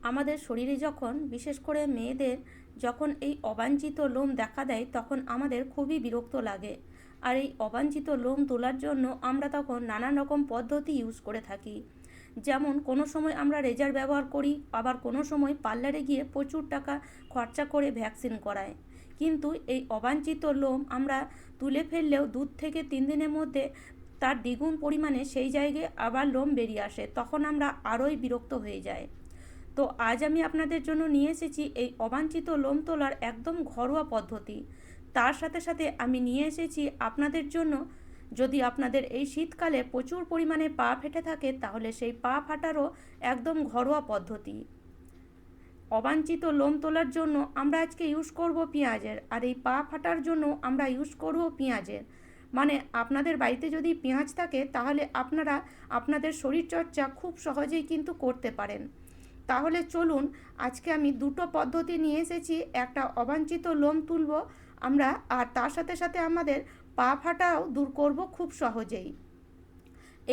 আমাদের শরীরে যখন, বিশেষ করে মেয়েদের যখন এই অবাঞ্ছিত লোম দেখা দেয় তখন আমাদের খুবই বিরক্ত লাগে। আর এই অবাঞ্ছিত লোম তোলার জন্য আমরা তখন নানান রকম পদ্ধতি ইউজ করে থাকি। যেমন কোনো সময় আমরা রেজার ব্যবহার করি, আবার কোনো সময় পার্লারে গিয়ে প্রচুর টাকা খরচা করে ভ্যাকসিন করায়। কিন্তু এই অবাঞ্ছিত লোম আমরা তুলে ফেললেও 2 থেকে 3 দিনের মধ্যে তার দ্বিগুণ পরিমাণে সেই জায়গায় আবার লোম বেরিয়ে আসে, তখন আমরা আরোই বিরক্ত হয়ে যাই। তো আজ আমি আপনাদের জন্য নিয়ে এসেছি এই অবাঞ্ছিত লোম তোলার একদম ঘরোয়া পদ্ধতি। তার সাথে সাথে আমি নিয়ে এসেছি আপনাদের জন্য, যদি আপনাদের এই শীতকালে প্রচুর পরিমাণে পা ফেটে থাকে তাহলে সেই পা ফাটারও একদম ঘরোয়া পদ্ধতি। অবাঞ্ছিত লোম তোলার জন্য আমরা আজকে ইউজ করব পেঁয়াজের, আর এই পা ফাটার জন্য আমরা ইউজ করব পেঁয়াজের। মানে আপনাদের বাড়িতে যদি পেঁয়াজ থাকে তাহলে আপনারা আপনাদের শরীরচর্চা খুব সহজেই কিন্তু করতে পারেন। তাহলে চলুন, আজকে আমি দুটো পদ্ধতি নিয়ে এসেছি। একটা অবাঞ্ছিত লোম তুলব আমরা, আর তার সাথে সাথে আমাদের পা ফাটাও দূর করব খুব সহজেই।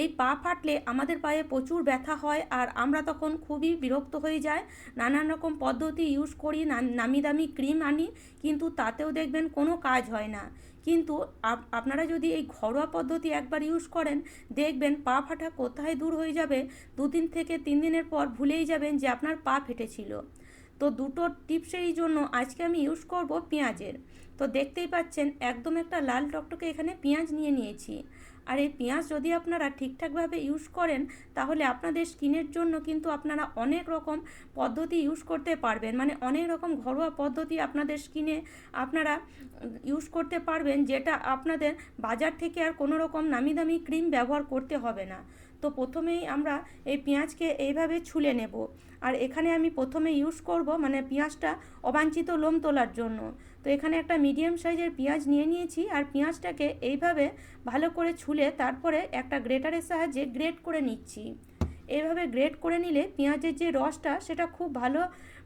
এই পা ফাটলে আমাদের পায়ে প্রচুর ব্যথা হয় আর আমরা তখন খুবই বিরক্ত হয়ে যাই। নানান রকম পদ্ধতি ইউজ করি, নামি দামি ক্রিম আনি, কিন্তু তাতেও দেখবেন কোনো কাজ হয় না। কিন্তু আপনারা যদি এই ঘরোয়া পদ্ধতি একবার ইউজ করেন, দেখবেন পা ফাটা কোথায় দূর হয়ে যাবে। 2 থেকে 3 দিনের পর ভুলেই যাবেন যে আপনার পা ফেটেছিল। তো দুটো টিপসের জন্য আজকে আমি ইউজ করব পেঁয়াজের। তো দেখতেই পাচ্ছেন একদম একটা লাল টকটকে এখানে পেঁয়াজ নিয়ে নিয়েছি। আর এই পেঁয়াজ যদি আপনারা ঠিকঠাকভাবে ইউজ করেন তাহলে আপনাদের স্কিনের জন্য কিন্তু আপনারা অনেক রকম পদ্ধতি ইউজ করতে পারবেন। মানে অনেক রকম ঘরোয়া পদ্ধতি আপনাদের স্কিনে আপনারা ইউজ করতে পারবেন, যেটা আপনাদের বাজার থেকে আর কোনো রকম নামি দামি ক্রিম ব্যবহার করতে হবে না। তো প্রথমেই আমরা এই পেঁয়াজকে এইভাবে ছুলে নেব। আর এখানে আমি প্রথমে ইউজ করব মানে পেঁয়াজটা অবাঞ্ছিত লোম তোলার জন্য। তো এখানে একটা মিডিয়াম সাইজের পেঁয়াজ নিয়ে নিয়েছি, আর পেঁয়াজটাকে এইভাবে ভালো করে ছুলে তারপরে একটা গ্রেটারের সাহায্যে গ্রেট করে নিচ্ছি। এইভাবে গ্রেট করে নিলে পেঁয়াজের যে রসটা সেটা খুব ভালো,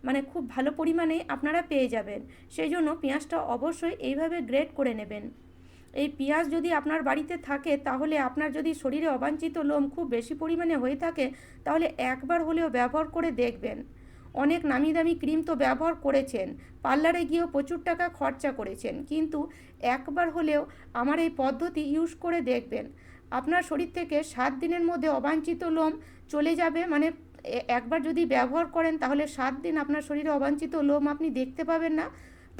মানে খুব ভালো পরিমাণে আপনারা পেয়ে যাবেন। সেই জন্য পেঁয়াজটা অবশ্যই এইভাবে গ্রেট করে নেবেন। এই পেঁয়াজ যদি আপনার বাড়িতে থাকে তাহলে আপনার যদি শরীরে অবাঞ্ছিত লোম খুব বেশি পরিমাণে হয়ে থাকে তাহলে একবার হলেও ব্যবহার করে দেখবেন। অনেক নামি দামি ক্রিম তো ব্যবহার করেছেন, পার্লারে গিয়েও প্রচুর টাকা খরচা করেছেন, কিন্তু একবার হলেও আমার এই পদ্ধতি ইউজ করে দেখবেন। আপনার শরীর থেকে 7 দিনের মধ্যে অবাঞ্ছিত লোম চলে যাবে। মানে একবার যদি ব্যবহার করেন তাহলে 7 দিন আপনার শরীরে অবাঞ্ছিত লোম আপনি দেখতে পাবেন না।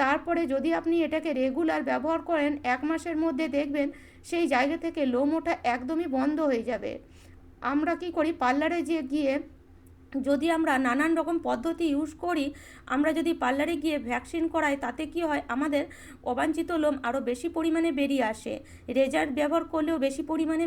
তারপরে যদি আপনি এটাকে রেগুলার ব্যবহার করেন 1 মাসের মধ্যে দেখবেন সেই জায়গা থেকে লোম ওঠা একদমই বন্ধ হয়ে যাবে। আমরা কি করি, পার্লারে গিয়ে যদি আমরা নানান রকম পদ্ধতি ইউজ করি, আমরা যদি পার্লারে গিয়ে ভ্যাকসিন করাই তাতে কি হয়, আমাদের অবাঞ্ছিত লোম আরও বেশি পরিমাণে বেরিয়ে আসে। রেজার ব্যবহার করলেও বেশি পরিমাণে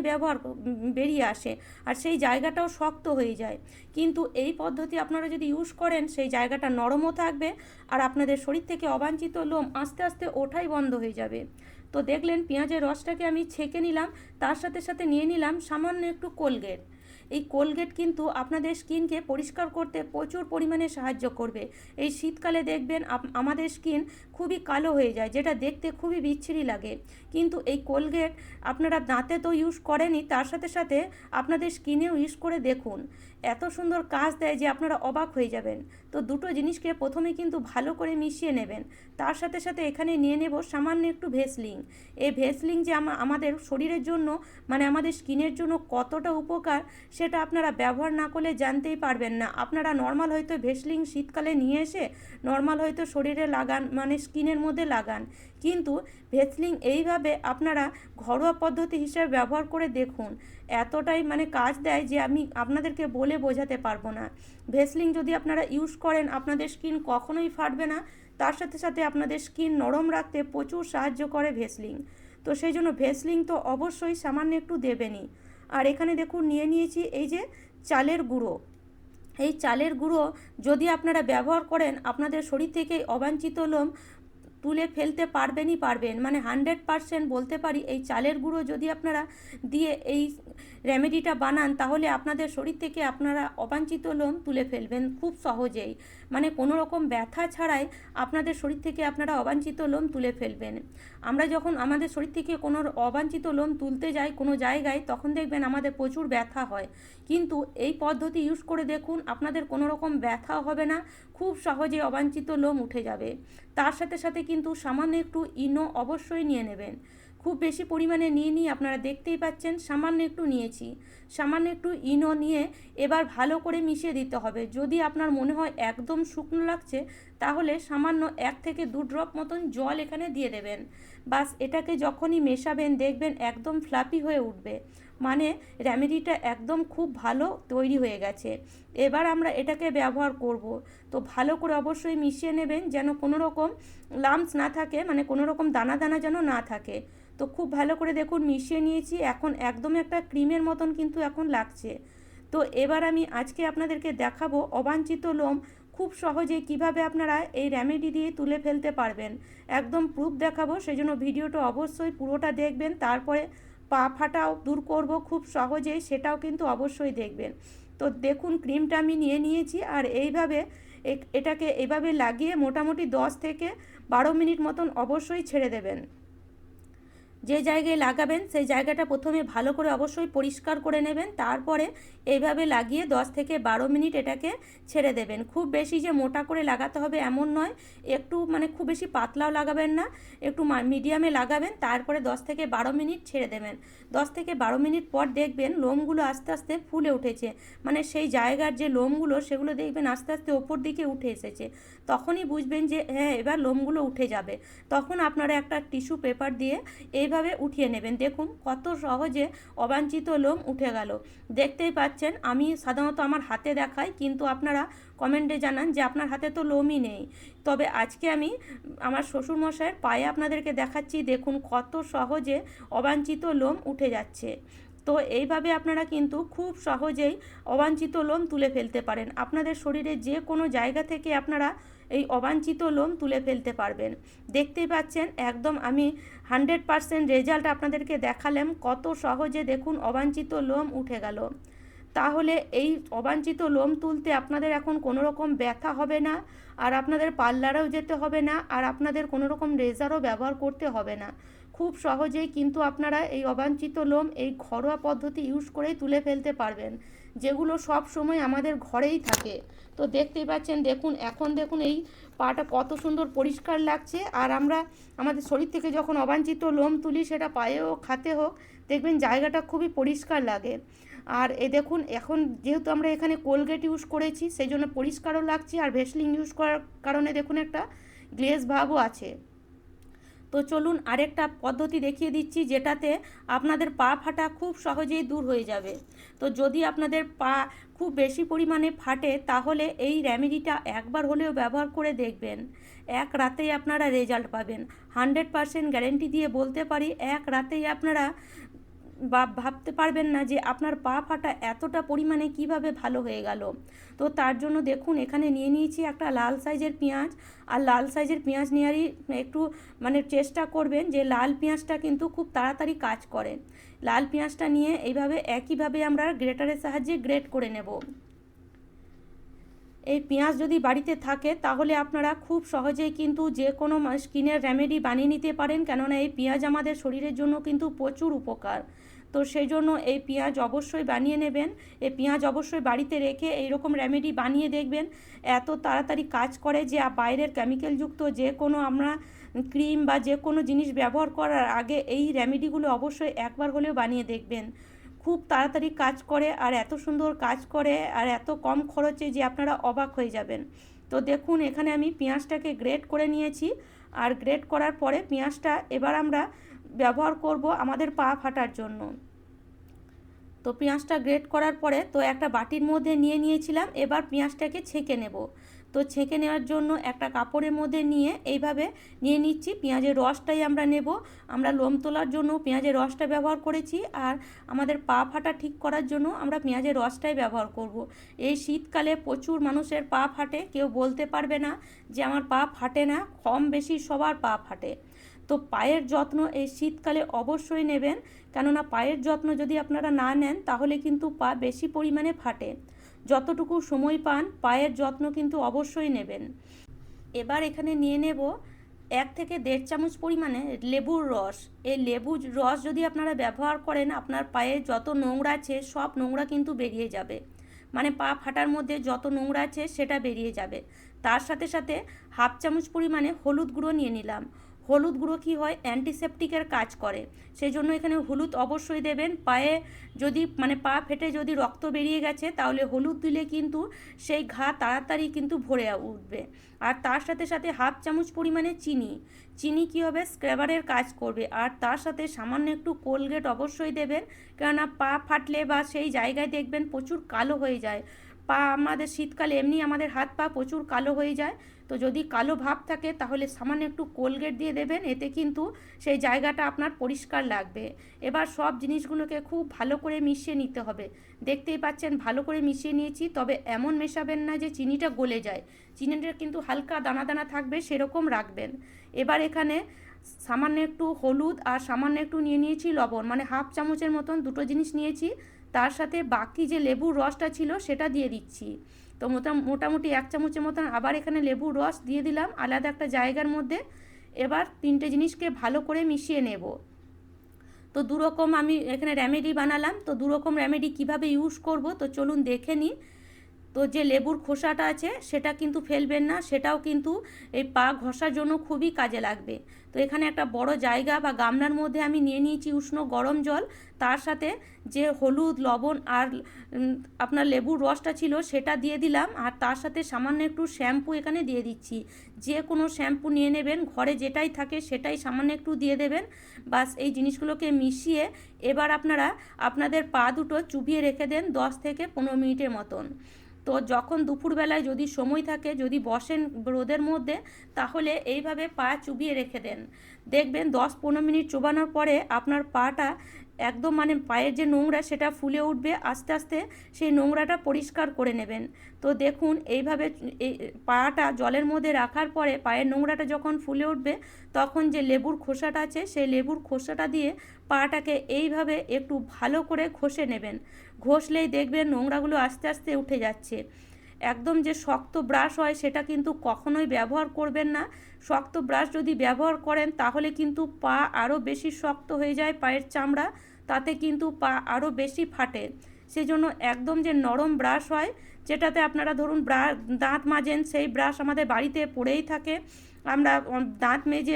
বেরিয়ে আসে, আর সেই জায়গাটাও শক্ত হয়ে যায়। কিন্তু এই পদ্ধতি আপনারা যদি ইউজ করেন সেই জায়গাটা নরমও থাকবে, আর আপনাদের শরীর থেকে অবাঞ্ছিত লোম আস্তে আস্তে ওঠাই বন্ধ হয়ে যাবে। তো দেখলেন পেঁয়াজের রসটাকে আমি ছেঁকে নিলাম, তার সাথে সাথে নিয়ে নিলাম সামান্য একটু কোলগেট। এই কোলগেট কিন্তু আপনাদের স্কিনকে পরিষ্কার করতে প্রচুর পরিমাণে সাহায্য করবে। এই শীতকালে দেখবেন আমাদের স্কিন খুবই কালো হয়ে যায়, যেটা দেখতে খুবই বিচ্ছিরি লাগে। কিন্তু এই কোলগেট আপনারা দাঁতে তো ইউজ করেনই, তার সাথে সাথে আপনাদের স্কিনেও ইউজ করে দেখুন, এত সুন্দর কাজ দেয় যে আপনারা অবাক হয়ে যাবেন। তো দুটো জিনিসকে প্রথমে কিন্তু ভালো করে মিশিয়ে নেবেন। তার সাথে সাথে এখানে নিয়ে নেব সামান্য একটু ভেসলিন। এই ভেসলিন যে আমাদের শরীরের জন্য, মানে আমাদের স্কিনের জন্য কতটা উপকার সেটা আপনারা ব্যবহার না করলে জানতেই পারবেন না। আপনারা নর্মাল হয়তো ভেসলিন শীতকালে নিয়ে এসে নর্মাল হয়তো শরীরে লাগান, মানে স্কিনের মধ্যে লাগান, কিন্তু ভেসলিন এইভাবে আপনারা ঘরোয়া পদ্ধতি হিসেবে ব্যবহার করে দেখুন, এতটাই মানে কাজ দেয় যে আমি আপনাদেরকে বলে বোঝাতে পারবো না। ভেসলিন যদি আপনারা ইউজ করেন আপনাদের স্কিন কখনোই ফাটবে না, তার সাথে সাথে আপনাদের স্কিন নরম রাখতে প্রচুর সাহায্য করে ভেসলিন। তো সেই জন্য ভেসলিন তো অবশ্যই সামান্য একটু দেবেনই। আর এখানে দেখুন নিয়ে নিয়েছি এই যে চালের গুঁড়ো। এই চালের গুঁড়ো যদি আপনারা ব্যবহার করেন আপনাদের শরীর থেকে অবাঞ্ছিত লোম তুলে ফেলতে পারবেনই পারবেন, মানে 100% বলতে পারি। এই চালের গুঁড়ো যদি আপনারা দিয়ে এই রেমেডিটা বানান তাহলে আপনাদের শরীর থেকে আপনারা অবাঞ্ছিত লোম তুলে ফেলবেন খুব সহজেই, মানে কোনো রকম ব্যথা ছাড়াই আপনাদের শরীর থেকে আপনারা অবাঞ্ছিত লোম তুলে ফেলবেন। আমরা যখন আমাদের শরীর থেকে কোনো অবাঞ্ছিত লোম তুলতে যাই কোনো জায়গায়, তখন দেখবেন আমাদের প্রচুর ব্যথা হয়, কিন্তু এই পদ্ধতি ইউজ করে দেখুন, আপনাদের কোনো রকম ব্যথা হবে না, খুব সহজে অবাঞ্ছিত লোম উঠে যাবে। তার সাথে সাথে কিন্তু সামান্য একটু ইনো অবশ্যই নিয়ে নেবেন, খুব বেশি পরিমাণে নিয়ে আপনারা দেখতেই পাচ্ছেন সামান্য একটু নিয়েছি। সামান্য একটু ইনো নিয়ে এবার ভালো করে মিশিয়ে দিতে হবে। যদি আপনার মনে হয় একদম শুকনো লাগছে তাহলে সামান্য 1 থেকে 2 ড্রপ মতন জল এখানে দিয়ে দেবেন। বাস এটাকে যখনই মেশাবেন দেখবেন একদম ফ্লাপি হয়ে উঠবে, মানে রেমেডিটা একদম খুব ভালো তৈরি হয়ে গেছে। এবার আমরা এটাকে ব্যবহার করব, তো ভালো করে অবশ্যই মিশিয়ে নেবেন যেন কোনো রকম লাম্পস না থাকে, মানে কোনো রকম দানা দানা যেন না থাকে। তো খুব ভালো করে দেখুন মিশিয়ে নিয়েছি, এখন একদম একটা ক্রিমের মতন কিন্তু এখন লাগছে। তো এবার আমি আজকে আপনাদেরকে দেখাবো অবাঞ্ছিত লোম খুব সহজে কিভাবে আপনারা এই রেমেডি দিয়ে তুলে ফেলতে পারবেন, একদম প্রুফ দেখাবো। সেই জন্য ভিডিওটা অবশ্যই পুরোটা দেখবেন, তারপরে পা ফাটাও দূর করব খুব সহজেই, সেটাও কিন্তু অবশ্যই দেখবেন। তো দেখুন ক্রিমটা আমি নিয়েছি, আর এইভাবে এটাকে এভাবে লাগিয়ে মোটামুটি 10 থেকে 12 মিনিট মতন অবশ্যই ছেড়ে দেবেন। যে জায়গায় লাগাবেন সেই জায়গাটা প্রথমে ভালো করে অবশ্যই পরিষ্কার করে নেবেন, তারপরে এইভাবে লাগিয়ে 10 থেকে 12 মিনিট এটাকে ছেড়ে দেবেন। খুব বেশি যে মোটা করে লাগাতে হবে এমন নয়, একটু মানে খুব বেশি পাতলাও লাগাবেন না, একটু মিডিয়ামে লাগাবেন, তারপরে 10 থেকে 12 মিনিট ছেড়ে দেবেন। 10 থেকে 12 মিনিট পর দেখবেন লোমগুলো আস্তে আস্তে ফুলে উঠেছে, মানে সেই জায়গার যে লোমগুলো সেগুলো দেখবেন আস্তে আস্তে ওপর দিকে উঠে এসেছে। তখনই বুঝবেন যে হ্যাঁ এবার লোমগুলো উঠে যাবে। তখন আপনারা একটা টিস্যু পেপার দিয়ে এইভাবে উঠিয়ে নেবেন। দেখুন কত সহজে অবাঞ্ছিত লোম উঠে গেল, দেখতেই পাচ্ছেন। আমি সাধারণত আমার হাতে দেখাই, কিন্তু আপনারা কমেন্টে জানান যে আপনার হাতে তো লোমই নেই। তবে আজকে আমি আমার শ্বশুরমশাইয়ের পায়ে আপনাদেরকে দেখাচ্ছি, দেখুন কত সহজে অবাঞ্ছিত লোম উঠে যাচ্ছে। তো এইভাবে আপনারা কিন্তু খুব সহজেই অবাঞ্ছিত লোম তুলে ফেলতে পারেন। আপনাদের শরীরে যে কোনো জায়গা থেকে আপনারা এই অবাঞ্ছিত লোম তুলে ফেলতে পারবেন। দেখতেই পাচ্ছেন একদম আমি 100% রেজাল্ট আপনাদেরকে দেখালাম, কত সহজে দেখুন অবাঞ্ছিত লোম উঠে গেল। তাহলে এই অবাঞ্ছিত লোম তুলতে আপনাদের এখন কোনো রকম ব্যথা হবে না, আর আপনাদের পার্লারেও যেতে হবে না, আর আপনাদের কোনো রকম রেজারও ব্যবহার করতে হবে না। খুব সহজেই কিন্তু আপনারা এই অবাঞ্ছিত লোম এই ঘরোয়া পদ্ধতি ইউজ করেই তুলে ফেলতে পারবেন, যেগুলো সব সময় আমাদের ঘরেই থাকে। তো দেখতেই পাচ্ছেন দেখুন এখন দেখুন এই পাটা কত সুন্দর পরিষ্কার লাগছে, আর আমরা আমাদের শরীর থেকে যখন অবাঞ্ছিত লোম তুলি সেটা পায়ে হোক হাতে হোক, দেখবেন জায়গাটা খুবই পরিষ্কার লাগে। আর দেখুন এখন যেহেতু আমরা এখানে কোলগেট ইউজ করেছি সেই জন্য পরিষ্কারও লাগছে, আর ভেসলিন ইউজ করার কারণে দেখুন একটা গ্লেজ ভাবও আছে। তো চলুন আরেকটা পদ্ধতি দেখিয়ে দিচ্ছি, যেটাতে আপনাদের পা ফাটা খুব সহজেই দূর হয়ে যাবে। তো যদি আপনাদের পা খুব বেশি পরিমাণে ফাটে তাহলে এই রেমেডিটা একবার হলেও ব্যবহার করে দেখবেন, এক রাতেই আপনারা রেজাল্ট পাবেন। 100% গ্যারেন্টি দিয়ে বলতে পারি এক রাতেই আপনারা ভাবতে পারবেন না যে আপনার পা ফাটা এতটা পরিমাণে কিভাবে ভালো হয়ে গেল। তো তার জন্য দেখুন এখানে নিয়েছি একটা লাল সাইজের পেঁয়াজ, আর লাল সাইজের পেঁয়াজ নেওয়ারই একটু মানে চেষ্টা করবেন যে লাল পেঁয়াজটা কিন্তু খুব তাড়াতাড়ি কাজ করে। লাল পেঁয়াজটা নিয়ে এইভাবে একইভাবে আমরা গ্রেটারের সাহায্যে গ্রেট করে নেব। এই পেঁয়াজ যদি বাড়িতে থাকে তাহলে আপনারা খুব সহজেই কিন্তু যে কোনো স্কিনের রেমেডি বানিয়ে নিতে পারেন, কেননা এই পেঁয়াজ আমাদের শরীরের জন্য কিন্তু প্রচুর উপকার। তো সেই জন্য এই পেঁয়াজ অবশ্যই বানিয়ে নেবেন। এই পেঁয়াজ অবশ্যই বাড়িতে রেখে এইরকম রেমেডি বানিয়ে দেখবেন, এত তাড়াতাড়ি কাজ করে যে বাইরের কেমিক্যালযুক্ত যে কোনো আমরা ক্রিম বা যে কোনো জিনিস ব্যবহার করার আগে এই রেমেডিগুলো অবশ্যই একবার হলেও বানিয়ে দেখবেন। খুব তাড়াতাড়ি কাজ করে, আর এত সুন্দর কাজ করে, আর এত কম খরচে যে আপনারা অবাক হয়ে যাবেন। তো দেখুন এখানে আমি পেঁয়াজটাকে গ্রেট করে নিয়েছি, আর গ্রেট করার পরে পেঁয়াজটা এবার আমরা ব্যবহার করব আমাদের পা ফাটার জন্য। তো পেঁয়াজটা গ্রেট করার পরে তো একটা বাটির মধ্যে নিয়ে নিয়েছিলাম। এবার পেঁয়াজটাকে ছেঁকে নেব। তো ছেঁকে নেওয়ার জন্য একটা কাপড়ের মধ্যে নিয়ে এইভাবে নিয়ে নিচ্ছি। পেঁয়াজের রসটাই আমরা নেব। আমরা লোম তোলার জন্য পেঁয়াজের রসটা ব্যবহার করেছি, আর আমাদের পা ফাটা ঠিক করার জন্য আমরা পেঁয়াজের রসটাই ব্যবহার করব। এই শীতকালে প্রচুর মানুষের পা ফাটে, কেউ বলতে পারবে না যে আমার পা ফাটে না, কম বেশি সবার পা ফাটে। তো পায়ের যত্ন এই শীতকালে অবশ্যই নেবেন, কেননা পায়ের যত্ন যদি আপনারা না নেন তাহলে কিন্তু পা বেশি পরিমাণে ফাটে। যতটুকু সময় পান পায়ের যত্ন কিন্তু অবশ্যই নেবেন। এবার এখানে নিয়ে নেব 1 থেকে 1.5 চামচ পরিমাণে লেবুর রস। এই লেবুর রস যদি আপনারা ব্যবহার করেন, আপনার পায়ে যত নোংরা আছে সব নোংরা কিন্তু বেরিয়ে যাবে। মানে পা ফাটার মধ্যে যত নোংরা আছে সেটা বেরিয়ে যাবে। তার সাথে সাথে 1/2 চামচ পরিমাণে হলুদ গুঁড়ো নিয়ে নিলাম। হলুদ গুঁড়ো কী হয়, অ্যান্টিসেপটিকের কাজ করে, সেই জন্য এখানে হলুদ অবশ্যই দেবেন। পায়ে যদি পা ফেটে যদি রক্ত বেরিয়ে গেছে তাহলে হলুদ দিলে কিন্তু সেই ঘা তাড়াতাড়ি কিন্তু ভরে উঠবে। আর তার সাথে সাথে 1/2 চামচ পরিমাণে চিনি কী হবে, স্ক্রাবারের কাজ করবে। আর তার সাথে সামান্য একটু কোলগেট অবশ্যই দেবেন, কেননা পা ফাটলে বা সেই জায়গায় দেখবেন প্রচুর কালো হয়ে যায়। পা আমাদের শীতকালে এমনি আমাদের হাত পা প্রচুর কালো হয়ে যায়। তো যদি কালো ভাব থাকে তাহলে সামান্য একটু কোলগেট দিয়ে দেবেন, এতে কিন্তু সেই জায়গাটা আপনার পরিষ্কার লাগবে। এবার সব জিনিসগুলোকে খুব ভালো করে মিশিয়ে নিতে হবে। দেখতেই পাচ্ছেন ভালো করে মিশিয়ে নিয়েছি, তবে এমন মেশাবেন না যে চিনিটা গলে যায়। চিনিটা কিন্তু হালকা দানা দানা থাকবে, সেরকম রাখবেন। এবার এখানে সামান্য একটু হলুদ আর সামান্য একটু নিয়ে নিয়েছি লবণ, 1/2 চামচের মতন দুটো জিনিস নিয়েছি। তার সাথে বাকি যে লেবুর রসটা ছিল সেটা দিয়ে দিচ্ছি। তো মোটামুটি 1 চামচের মতন আবার এখানে লেবুর রস দিয়ে দিলাম আলাদা একটা জায়গার মধ্যে। এবার 3টে জিনিসকে ভালো করে মিশিয়ে নেব। তো দুরকম আমি এখানে রেমেডি বানালাম। তো দুরকম রেমেডি কিভাবে ইউজ করব তো চলুন দেখে নিই। তো যে লেবুর খোসাটা আছে সেটা কিন্তু ফেলবেন না, সেটাও কিন্তু এই পা ঘষার জন্য খুবই কাজে লাগবে। তো এখানে একটা বড় জায়গা বা গামলার মধ্যে আমি নিয়ে নিয়েছি উষ্ণ গরম জল, তার সাথে যে হলুদ লবণ আর আপনার লেবুর রসটা ছিল সেটা দিয়ে দিলাম। আর তার সাথে সামান্য একটু শ্যাম্পু এখানে দিয়ে দিচ্ছি। যে কোনো শ্যাম্পু নিয়ে নেবেন, ঘরে যেটাই থাকে সেটাই সামান্য একটু দিয়ে দেবেন। বাস এই জিনিসগুলোকে মিশিয়ে এবার আপনারা আপনাদের পা দুটো চুবিয়ে রেখে দেন 10 থেকে 15 মিনিটের মতন। তো যখন দুপুরবেলায় যদি সময় থাকে, যদি বসেন রোদের মধ্যে, তাহলে এইভাবে পা চুবিয়ে রেখে দেন। দেখবেন 10-15 মিনিট চোবানোর পরে আপনার পাটা একদম পায়ের যে নোংরা সেটা ফুলে উঠবে। আস্তে আস্তে সেই নোংরাটা পরিষ্কার করে নেবেন। তো দেখুন এইভাবে এই পাটা জলের মধ্যে রাখার পরে পায়ের নোংরাটা যখন ফুলে উঠবে, তখন যে লেবুর খোসাটা আছে সেই লেবুর খোসাটা দিয়ে পাটাকে এইভাবে একটু ভালো করে ঘষে নেবেন। ঘষলেই দেখবেন নোংরাগুলো আস্তে আস্তে উঠে যাচ্ছে। একদম যে শক্ত ব্রাশ হয় সেটা কিন্তু কখনোই ব্যবহার করবেন না। শক্ত ব্রাশ যদি ব্যবহার করেন তাহলে কিন্তু পা আরও বেশি শক্ত হয়ে যায়, পায়ের চামড়া, তাতে কিন্তু পা আরও বেশি ফাটে। সেই জন্য একদম যে নরম ব্রাশ হয়, যেটাতে আপনারা ধরুন দাঁত মাজেন, সেই ব্রাশ আমাদের বাড়িতে পড়েই থাকে। আমরা দাঁত মেজে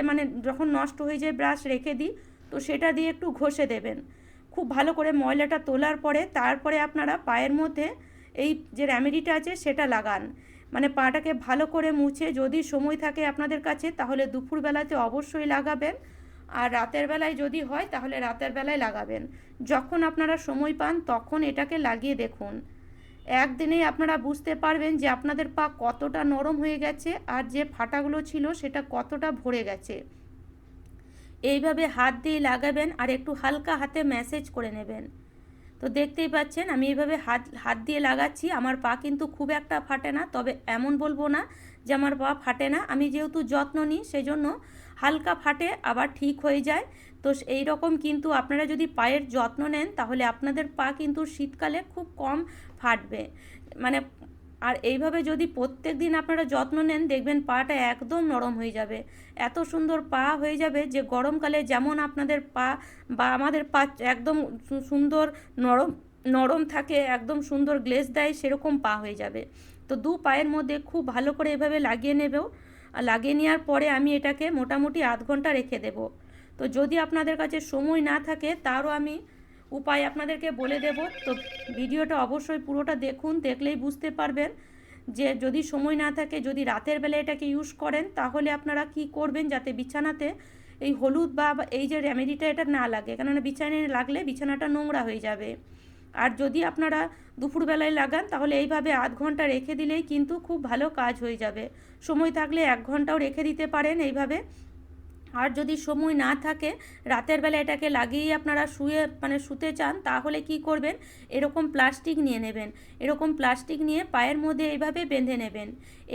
যখন নষ্ট হয়ে যায় ব্রাশ রেখে দিই, তো সেটা দিয়ে একটু ঘষে দেবেন। খুব ভালো করে ময়লাটা তোলার পরে তারপরে আপনারা পায়ের মধ্যে এই যে রেমেডিটা আছে সেটা লাগান। পাটাকে ভালো করে মুছে, যদি সময় থাকে আপনাদের কাছে তাহলে দুপুরবেলাতে অবশ্যই লাগাবেন। আর রাতের বেলায় যদি হয় তাহলে রাতের বেলায় লাগাবেন। যখন আপনারা সময় পান তখন এটাকে লাগিয়ে দেখুন। একদিনেই আপনারা বুঝতে পারবেন যে আপনাদের পা কতটা নরম হয়ে গেছে আর যে ফাটাগুলো ছিল সেটা কতটা ভরে গেছে। এইভাবে হাত দিয়ে লাগাবেন আর একটু হালকা হাতে ম্যাসেজ করে নেবেন। তো দেখতেই পাচ্ছেন আমি এইভাবে হাত দিয়ে লাগাচ্ছি। আমার পা কিন্তু খুব একটা ফাটে না, তবে এমন বলবো না যে আমার পা ফাটে না। আমি যেহেতু যত্ন নিই সেই জন্য হালকা ফাটে আবার ঠিক হয়ে যায়। তো এই রকম কিন্তু আপনারা যদি পায়ের যত্ন নেন তাহলে আপনাদের পা কিন্তু শীতকালে খুব কম ফাটবে। মানে আর এইভাবে যদি প্রত্যেক দিন আপনারা যত্ন নেন দেখবেন পাটা একদম নরম হয়ে যাবে। এত সুন্দর পা হয়ে যাবে যে গরমকালে যেমন আপনাদের পা বা আমাদের পা একদম সুন্দর নরম নরম থাকে, একদম সুন্দর গ্লেজ দেয়, সেরকম পা হয়ে যাবে। তো দু পায়ের মধ্যে খুব ভালো করে এভাবে লাগিয়ে নেবেও। আর লাগিয়ে নেওয়ার পরে আমি এটাকে মোটামুটি আধ ঘন্টা রেখে দেব। তো যদি আপনাদের কাছে সময় না থাকে তারও আমি উপায় আপনাদেরকে বলে দেব। তো ভিডিওটা অবশ্যই পুরোটা দেখুন, দেখলেই বুঝতে পারবেন যে যদি সময় না থাকে, যদি রাতের বেলা এটাকে ইউজ করেন তাহলে আপনারা কি করবেন যাতে বিছানাতে এই হলুদ বা এই যে রেমেডিটা এটা না লাগে, কেননা বিছানায় লাগলে বিছানাটা নোংরা হয়ে যাবে। আর যদি আপনারা দুপুরবেলায় লাগান তাহলে এইভাবে আধ ঘন্টা রেখে দিলেই কিন্তু খুব ভালো কাজ হয়ে যাবে। সময় থাকলে 1 ঘন্টাও রেখে দিতে পারেন এইভাবে। আর যদি সময় না থাকে, রাতের বেলা এটাকে লাগিয়েই আপনারা শুতে চান, তাহলে কি করবেন, এরকম প্লাস্টিক নিয়ে নেবেন। এরকম প্লাস্টিক নিয়ে পায়ের মধ্যে এইভাবে বেঁধে নেবেন।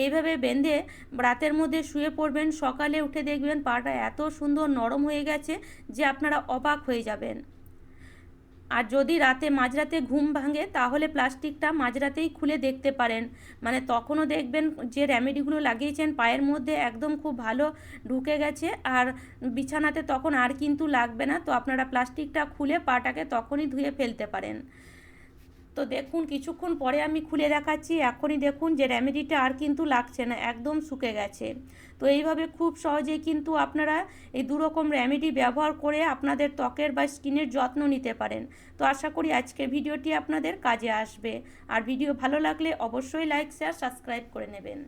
এইভাবে বেঁধে রাতের মধ্যে শুয়ে পড়বেন। সকালে উঠে দেখবেন পাটা এত সুন্দর নরম হয়ে গেছে যে আপনারা অবাক হয়ে যাবেন। আর যদি মাঝরাতে ঘুম ভাঙে তাহলে প্লাস্টিকটা মাঝরাতেই খুলে দেখতে পারেন, মানে তখনও দেখবেন যে রেমেডিগুলো লাগিয়েছেন পায়ের মধ্যে একদম খুব ভালো ঢুকে গেছে, আর বিছানাতে তখন আর কিন্তু লাগবে না। তো আপনারা প্লাস্টিকটা খুলে পাটাকে তখনই ধুয়ে ফেলতে পারেন। তো দেখুন কিছুক্ষণ পরে আমি খুলে দেখাচ্ছি, এখনই দেখুন যে রেমেডিটা আর কিন্তু লাগছে না, একদম শুকে গেছে। তো এইভাবে খুব সহজেই কিন্তু আপনারা এই দুরকম রেমেডি ব্যবহার করে আপনাদের ত্বকের বা স্কিনের যত্ন নিতে পারেন। তো আশা করি আজকের ভিডিওটি আপনাদের কাজে আসবে। আর ভিডিও ভালো লাগলে অবশ্যই লাইক, শেয়ার, সাবস্ক্রাইব করে নেবেন।